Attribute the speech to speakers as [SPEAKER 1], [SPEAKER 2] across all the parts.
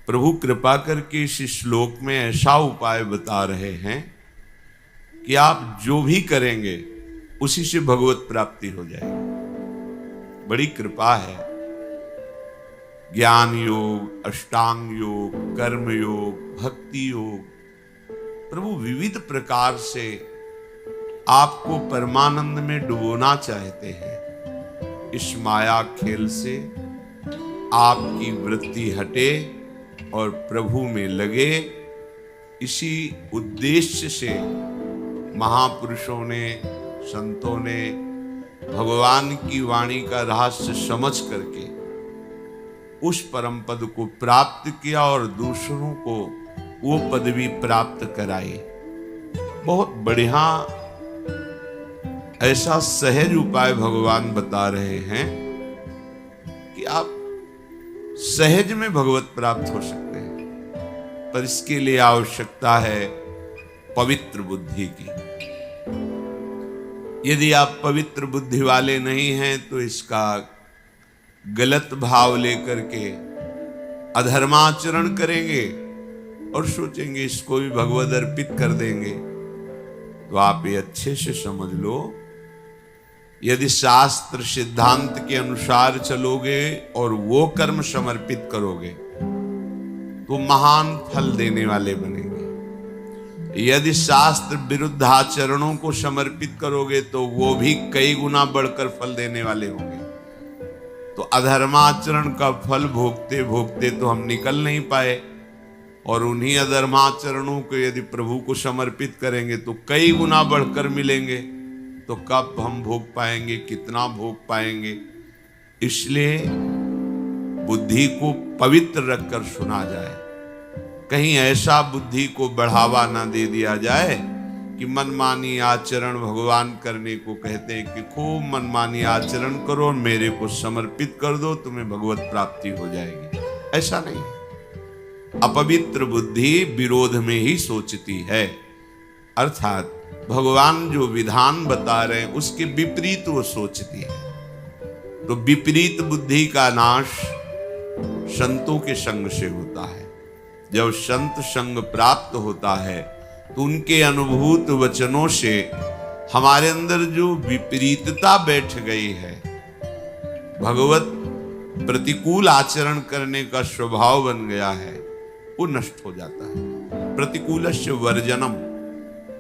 [SPEAKER 1] प्रभु कृपा करके इस श्लोक में ऐसा उपाय बता रहे हैं कि आप जो भी करेंगे उसी से भगवत प्राप्ति हो जाएगी। बड़ी कृपा है। ज्ञान योग, अष्टांग योग, कर्म योग, भक्ति योग, प्रभु विविध प्रकार से आपको परमानंद में डुबोना चाहते हैं। इस माया खेल से आपकी वृत्ति हटे और प्रभु में लगे, इसी उद्देश्य से महापुरुषों ने, संतों ने भगवान की वाणी का रहस्य समझ करके उस परम पद को प्राप्त किया और दूसरों को वो पदवी प्राप्त कराई। बहुत बढ़िया ऐसा सहज उपाय भगवान बता रहे हैं कि आप सहज में भगवत प्राप्त हो सकते हैं, पर इसके लिए आवश्यकता है पवित्र बुद्धि की। यदि आप पवित्र बुद्धि वाले नहीं हैं तो इसका गलत भाव लेकर के अधर्माचरण करेंगे और सोचेंगे इसको भी भगवद अर्पित कर देंगे। तो आप ये अच्छे से समझ लो, यदि शास्त्र सिद्धांत के अनुसार चलोगे और वो कर्म समर्पित करोगे तो महान फल देने वाले बनेंगे। यदि शास्त्र विरुद्ध आचरणों को समर्पित करोगे तो वो भी कई गुना बढ़कर फल देने वाले होंगे। तो अधर्माचरण का फल भोगते भोगते तो हम निकल नहीं पाए, और उन्हीं अधर्माचरणों को यदि प्रभु को समर्पित करेंगे तो कई गुना बढ़कर मिलेंगे। तो कब हम भोग पाएंगे, कितना भोग पाएंगे? इसलिए बुद्धि को पवित्र रखकर सुना जाए, कहीं ऐसा बुद्धि को बढ़ावा ना दे दिया जाए कि मनमानी आचरण भगवान करने को कहते हैं कि खूब मनमानी आचरण करो, मेरे को समर्पित कर दो, तुम्हें भगवत प्राप्ति हो जाएगी। ऐसा नहीं है। अपवित्र बुद्धि विरोध में ही सोचती है, अर्थात भगवान जो विधान बता रहे हैं उसके विपरीत वो सोचती है। तो विपरीत बुद्धि का नाश संतों के संग से होता है। जब संत संग प्राप्त होता है तो उनके अनुभूत वचनों से हमारे अंदर जो विपरीतता बैठ गई है, भगवत प्रतिकूल आचरण करने का स्वभाव बन गया है, वो नष्ट हो जाता है। प्रतिकूलस्य वर्जनम,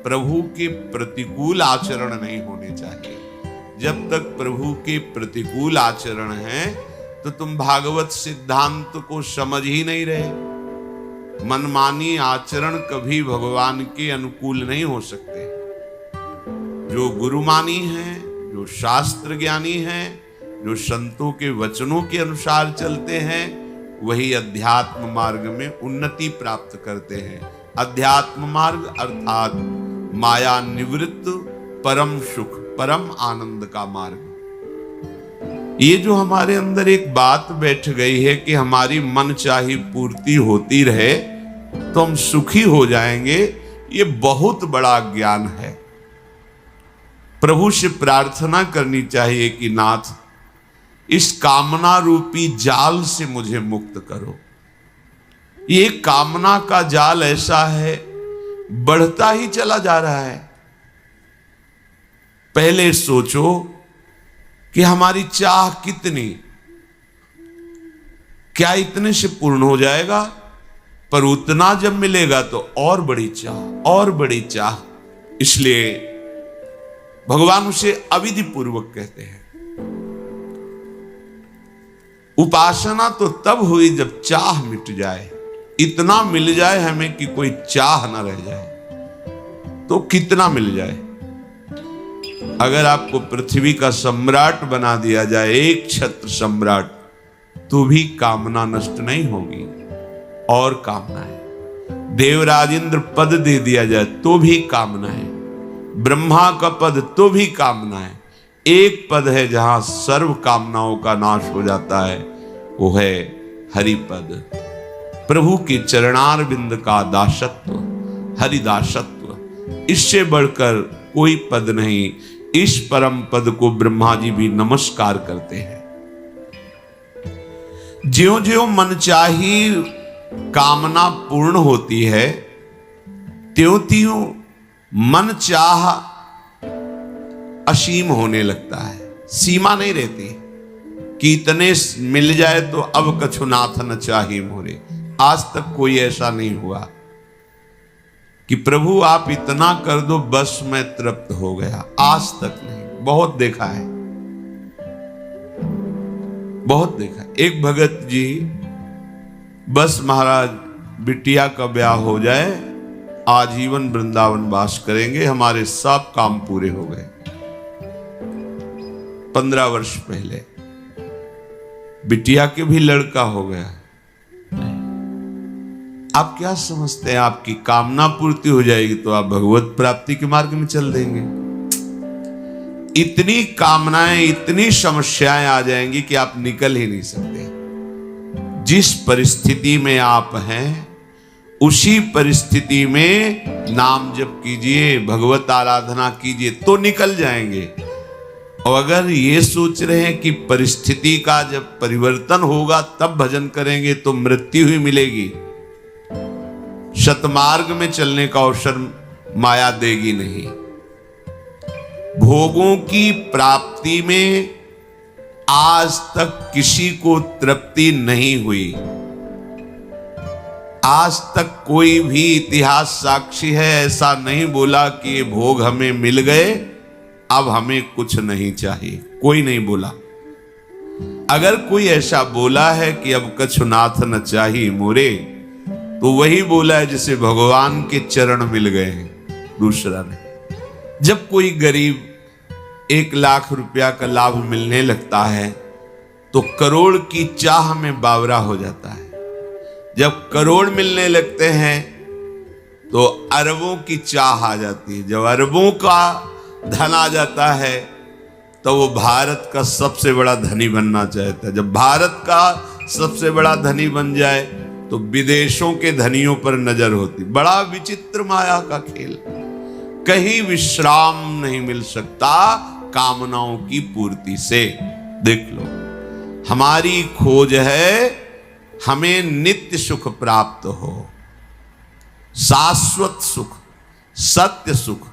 [SPEAKER 1] प्रभु के प्रतिकूल आचरण नहीं होने चाहिए। जब तक प्रभु के प्रतिकूल आचरण है तो तुम भागवत सिद्धांत को समझ ही नहीं रहे। मनमानी आचरण कभी भगवान के अनुकूल नहीं हो सकते। जो गुरुमानी हैं, जो शास्त्र ज्ञानी हैं, जो संतों के वचनों के अनुसार चलते हैं, वही अध्यात्म मार्ग में उन्नति प्राप्त करते हैं। अध्यात्म मार्ग अर्थात माया निवृत्त परम सुख, परम आनंद का मार्ग। ये जो हमारे अंदर एक बात बैठ गई है कि हमारी मनचाही पूर्ति होती रहे तो हम सुखी हो जाएंगे, ये बहुत बड़ा ज्ञान है। प्रभु से प्रार्थना करनी चाहिए कि नाथ, इस कामना रूपी जाल से मुझे मुक्त करो। ये कामना का जाल ऐसा है, बढ़ता ही चला जा रहा है। पहले सोचो कि हमारी चाह कितनी, क्या इतने से पूर्ण हो जाएगा? पर उतना जब मिलेगा तो और बड़ी चाह, और बड़ी चाह। इसलिए भगवान उसे अविधि पूर्वक कहते हैं। उपासना तो तब हुई जब चाह मिट जाए, इतना मिल जाए हमें कि कोई चाह ना रह जाए। तो कितना मिल जाए? अगर आपको पृथ्वी का सम्राट बना दिया जाए, एक छत्र सम्राट, तो भी कामना नष्ट नहीं होगी। और कामना है। देवराज इंद्र पद दे दिया जाए तो भी कामना है। ब्रह्मा का पद तो भी कामना है। एक पद है जहां सर्व कामनाओं का नाश हो जाता है, वो है हरिपद, प्रभु के चरणारविंद का दासत्व, हरिदासत्व। इससे बढ़कर कोई पद नहीं। इस परम पद को ब्रह्मा जी भी नमस्कार करते हैं। ज्यों ज्यों मनचाही कामना पूर्ण होती है, त्यों त्यों मन चाह असीम होने लगता है, सीमा नहीं रहती कि इतने मिल जाए तो अब कछु नाथ न चाही मोरे। आज तक कोई ऐसा नहीं हुआ कि प्रभु आप इतना कर दो बस मैं तृप्त हो गया, आज तक नहीं। बहुत देखा है, बहुत देखा। एक भगत जी बस महाराज बिटिया का ब्याह हो जाए, आजीवन वृंदावन वास करेंगे, हमारे सब काम पूरे हो गए। 15 वर्ष पहले बिटिया के भी लड़का हो गया। आप क्या समझते हैं आपकी कामना पूर्ति हो जाएगी तो आप भगवत प्राप्ति के मार्ग में चल देंगे? इतनी कामनाएं, इतनी समस्याएं आ जाएंगी कि आप निकल ही नहीं सकते। जिस परिस्थिति में आप हैं उसी परिस्थिति में नाम जप कीजिए, भगवत आराधना कीजिए तो निकल जाएंगे। और अगर ये सोच रहे हैं कि परिस्थिति का जब परिवर्तन होगा तब भजन करेंगे तो मृत्यु ही मिलेगी, शतमार्ग में चलने का अवसर माया देगी नहीं। भोगों की प्राप्ति में आज तक किसी को तृप्ति नहीं हुई। आज तक कोई भी इतिहास साक्षी है ऐसा नहीं बोला कि ये भोग हमें मिल गए अब हमें कुछ नहीं चाहिए, कोई नहीं बोला। अगर कोई ऐसा बोला है कि अब कछु नाथ न चाहिए मोरे, तो वही बोला है जिसे भगवान के चरण मिल गए हैं, दूसरा नहीं। जब कोई गरीब 1 लाख रुपया का लाभ मिलने लगता है तो करोड़ की चाह में बावरा हो जाता है। जब करोड़ मिलने लगते हैं तो अरबों की चाह आ जाती है। जब अरबों का धन आ जाता है तो वो भारत का सबसे बड़ा धनी बनना चाहता है। जब भारत का सबसे बड़ा धनी बन जाए तो विदेशों के धनियों पर नजर होती। बड़ा विचित्र माया का खेल, कहीं विश्राम नहीं मिल सकता कामनाओं की पूर्ति से। देख लो, हमारी खोज है हमें नित्य सुख प्राप्त हो, शाश्वत सुख, सत्य सुख,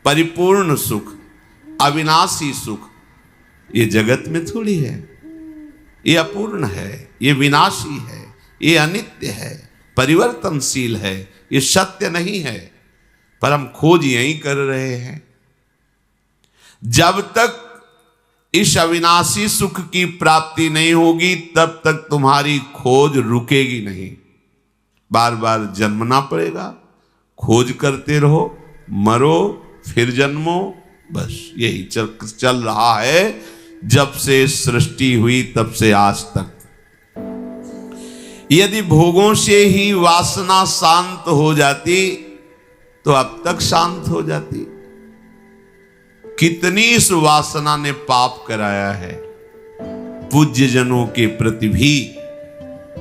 [SPEAKER 1] परिपूर्ण सुख, अविनाशी सुख। ये जगत में थोड़ी है, ये अपूर्ण है, ये विनाशी है, ये अनित्य है, परिवर्तनशील है, ये सत्य नहीं है। पर हम खोज यही कर रहे हैं। जब तक इस अविनाशी सुख की प्राप्ति नहीं होगी तब तक तुम्हारी खोज रुकेगी नहीं। बार बार जन्मना पड़ेगा, खोज करते रहो, मरो फिर जन्मो, बस यही चल रहा है जब से सृष्टि हुई तब से आज तक। यदि भोगों से ही वासना शांत हो जाती तो अब तक शांत हो जाती। कितनी इस वासना ने पाप कराया है। पूज्य जनों के प्रति भी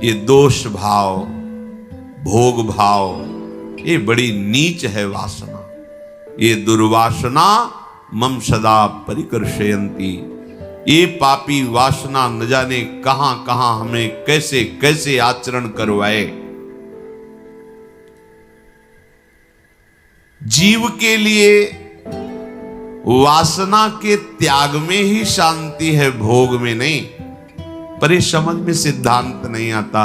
[SPEAKER 1] ये दोष भाव, भोग भाव, ये बड़ी नीच है वासना। ये दुर्वासना मम सदा परिकर्षयन्ति। ये पापी वासना न जाने कहां कहां हमें कैसे कैसे आचरण करवाए। जीव के लिए वासना के त्याग में ही शांति है, भोग में नहीं। पर इस समझ में सिद्धांत नहीं आता।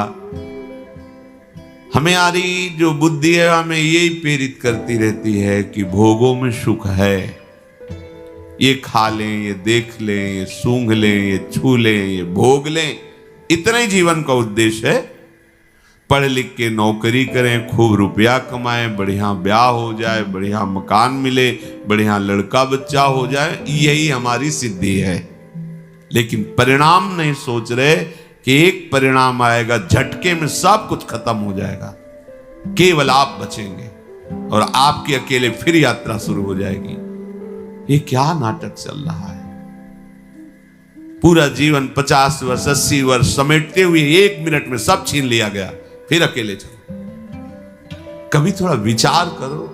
[SPEAKER 1] हमारी जो बुद्धि है हमें यही प्रेरित करती रहती है कि भोगों में सुख है, ये खा लें, ये देख लें, ये सूंघ लें, ये छू लें, ये भोग लें, इतना ही जीवन का उद्देश्य है। पढ़ लिख के नौकरी करें, खूब रुपया कमाएं, बढ़िया ब्याह हो जाए, बढ़िया मकान मिले, बढ़िया लड़का बच्चा हो जाए, यही हमारी सिद्धि है। लेकिन परिणाम नहीं सोच रहे कि एक परिणाम आएगा, झटके में सब कुछ खत्म हो जाएगा, केवल आप बचेंगे और आपकी अकेले फिर यात्रा शुरू हो जाएगी। ये क्या नाटक चल रहा है? पूरा जीवन 50 वर्ष 80 वर्ष समेटते हुए 1 मिनट में सब छीन लिया गया, फिर अकेले चलो। कभी थोड़ा विचार करो।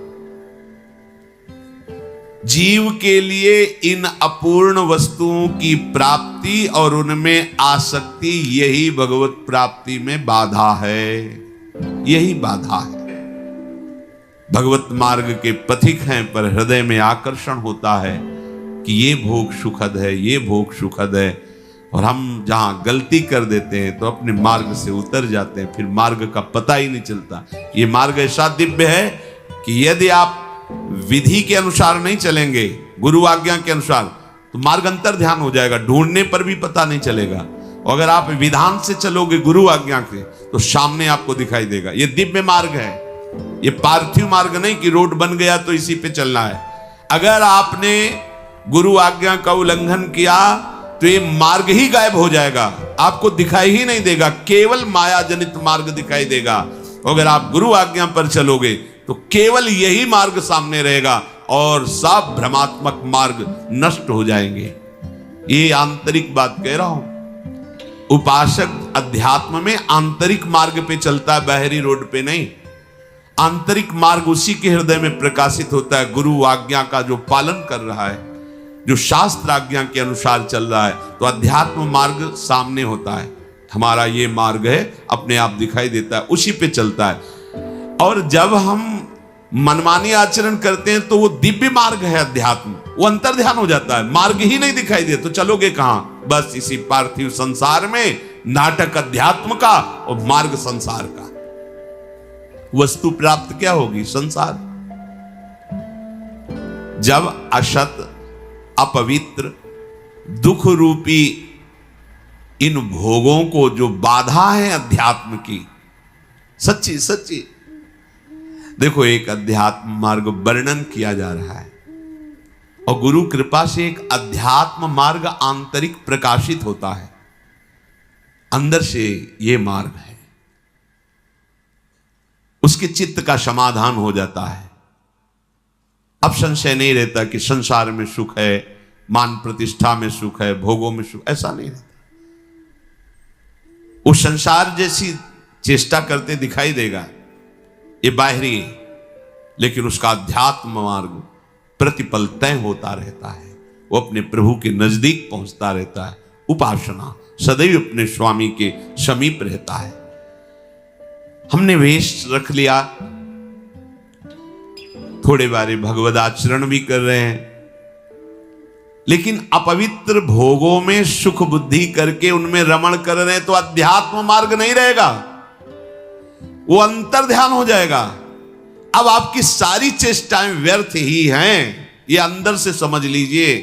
[SPEAKER 1] जीव के लिए इन अपूर्ण वस्तुओं की प्राप्ति और उनमें आसक्ति यही भगवत प्राप्ति में बाधा है। यही बाधा है। भगवत मार्ग के पथिक हैं, पर हृदय में आकर्षण होता है कि ये भोग सुखद है, ये भोग सुखद है, और हम जहां गलती कर देते हैं तो अपने मार्ग से उतर जाते हैं, फिर मार्ग का पता ही नहीं चलता। ये मार्ग ऐसा दिव्य है कि यदि आप विधि के अनुसार नहीं चलेंगे, गुरु आज्ञा के अनुसार, तो मार्ग अंतर ध्यान हो जाएगा, ढूंढने पर भी पता नहीं चलेगा। और अगर आप विधान से चलोगे गुरु आज्ञा के, तो सामने आपको दिखाई देगा। ये दिव्य मार्ग है, ये पार्थिव मार्ग नहीं कि रोड बन गया तो इसी पे चलना है। अगर आपने गुरु आज्ञा का उल्लंघन किया तो ये मार्ग ही गायब हो जाएगा, आपको दिखाई ही नहीं देगा, केवल माया जनित मार्ग दिखाई देगा। अगर आप गुरु आज्ञा पर चलोगे तो केवल यही मार्ग सामने रहेगा और सब भ्रमात्मक मार्ग नष्ट हो जाएंगे। ये आंतरिक बात कह रहा हूं। उपासक अध्यात्म में आंतरिक मार्ग पे चलता है, बाहरी रोड पे नहीं। आंतरिक मार्ग उसी के हृदय में प्रकाशित होता है, गुरु आज्ञा का जो पालन कर रहा है, जो शास्त्र आज्ञा के अनुसार चल रहा है। तो अध्यात्म मार्ग सामने होता है, हमारा ये मार्ग है, अपने आप दिखाई देता है, उसी पे चलता है। और जब हम मनमानी आचरण करते हैं तो वो दिव्य मार्ग है अध्यात्म, वो अंतर ध्यान हो जाता है, मार्ग ही नहीं दिखाई दे तो चलोगे कहां? बस इसी पार्थिव संसार में नाटक अध्यात्म का और मार्ग संसार का। वस्तु प्राप्त क्या होगी? संसार। जब असत, अपवित्र, दुख रूपी इन भोगों को जो बाधा है अध्यात्म की, सच्ची सच्ची देखो, एक अध्यात्म मार्ग वर्णन किया जा रहा है और गुरु कृपा से एक अध्यात्म मार्ग आंतरिक प्रकाशित होता है, अंदर से ये मार्ग है, उसके चित्त का समाधान हो जाता है। अब संशय नहीं रहता कि संसार में सुख है, मान प्रतिष्ठा में सुख है, भोगों में सुख, ऐसा नहीं रहता। वो संसार जैसी चेष्टा करते दिखाई देगा, ये बाहरी है, लेकिन उसका अध्यात्म मार्ग प्रतिपल तय होता रहता है, वो अपने प्रभु के नजदीक पहुंचता रहता है। उपासना सदैव अपने स्वामी के समीप रहता है। हमने वेश रख लिया, थोड़े बारे भगवद आचरण भी कर रहे हैं, लेकिन अपवित्र भोगों में सुख बुद्धि करके उनमें रमण कर रहे हैं तो अध्यात्म मार्ग नहीं रहेगा, वो अंतर ध्यान हो जाएगा। अब आपकी सारी चेष्टाएं व्यर्थ ही हैं, ये अंदर से समझ लीजिए।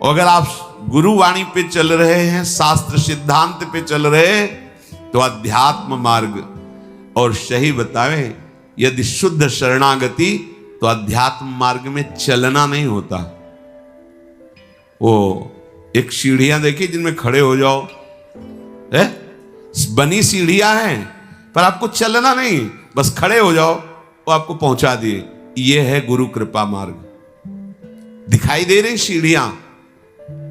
[SPEAKER 1] अगर आप गुरुवाणी पे चल रहे हैं, शास्त्र सिद्धांत पे चल रहे हैं, तो अध्यात्म मार्ग, और सही बतावे यदि शुद्ध शरणागति, तो अध्यात्म मार्ग में चलना नहीं होता। वो एक सीढ़ियां देखी जिनमें खड़े हो जाओ, है बनी सीढ़ियां हैं, पर आपको चलना नहीं, बस खड़े हो जाओ, वो आपको पहुंचा दिए। ये है गुरु कृपा मार्ग। दिखाई दे रही सीढ़ियां,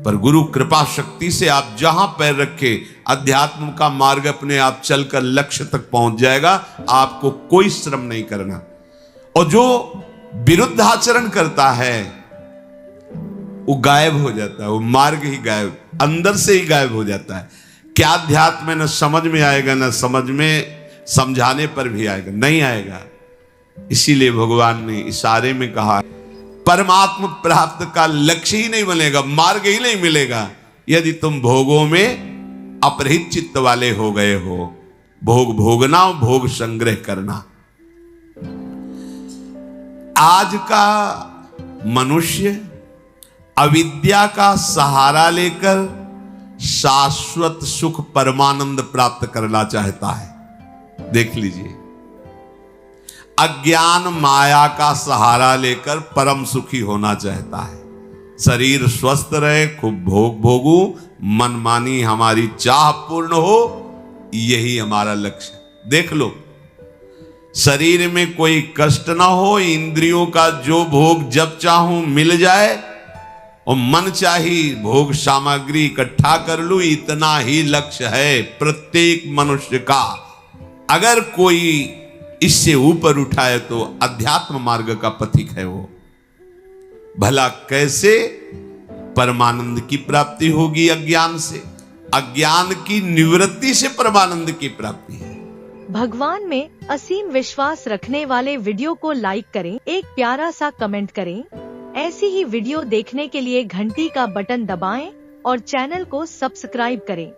[SPEAKER 1] पर गुरु कृपा शक्ति से आप जहां पैर रखे, अध्यात्म का मार्ग अपने आप चलकर लक्ष्य तक पहुंच जाएगा, आपको कोई श्रम नहीं करना। और जो विरुद्ध आचरण करता है वो गायब हो जाता है, वो मार्ग ही गायब, अंदर से ही गायब हो जाता है। क्या अध्यात्म न समझ में आएगा, न समझ में समझाने पर भी आएगा, नहीं आएगा। इसीलिए भगवान ने इशारे में कहा, परमात्म प्राप्त का लक्ष्य ही नहीं बनेगा, मार्ग ही नहीं मिलेगा, यदि तुम भोगों में अपरिहित चित्त वाले हो गए हो। भोग भोगना, भोग संग्रह करना। आज का मनुष्य अविद्या का सहारा लेकर शाश्वत सुख परमानंद प्राप्त करना चाहता है। देख लीजिए, अज्ञान माया का सहारा लेकर परम सुखी होना चाहता है। शरीर स्वस्थ रहे, खूब भोग भोगू, मनमानी हमारी चाह पूर्ण हो, यही हमारा लक्ष्य। देख लो, शरीर में कोई कष्ट ना हो, इंद्रियों का जो भोग जब चाहूं मिल जाए, और मन चाही भोग सामग्री इकट्ठा कर लूं, इतना ही लक्ष्य है प्रत्येक मनुष्य का। अगर कोई इससे ऊपर उठाए तो अध्यात्म मार्ग का पथिक है वो। भला कैसे परमानंद की प्राप्ति होगी? अज्ञान से। अज्ञान की निवृत्ति से परमानंद की प्राप्ति है।
[SPEAKER 2] भगवान में असीम विश्वास रखने वाले वीडियो को लाइक करें, एक प्यारा सा कमेंट करें। ऐसी ही वीडियो देखने के लिए घंटी का बटन दबाएं और चैनल को सब्सक्राइब करें।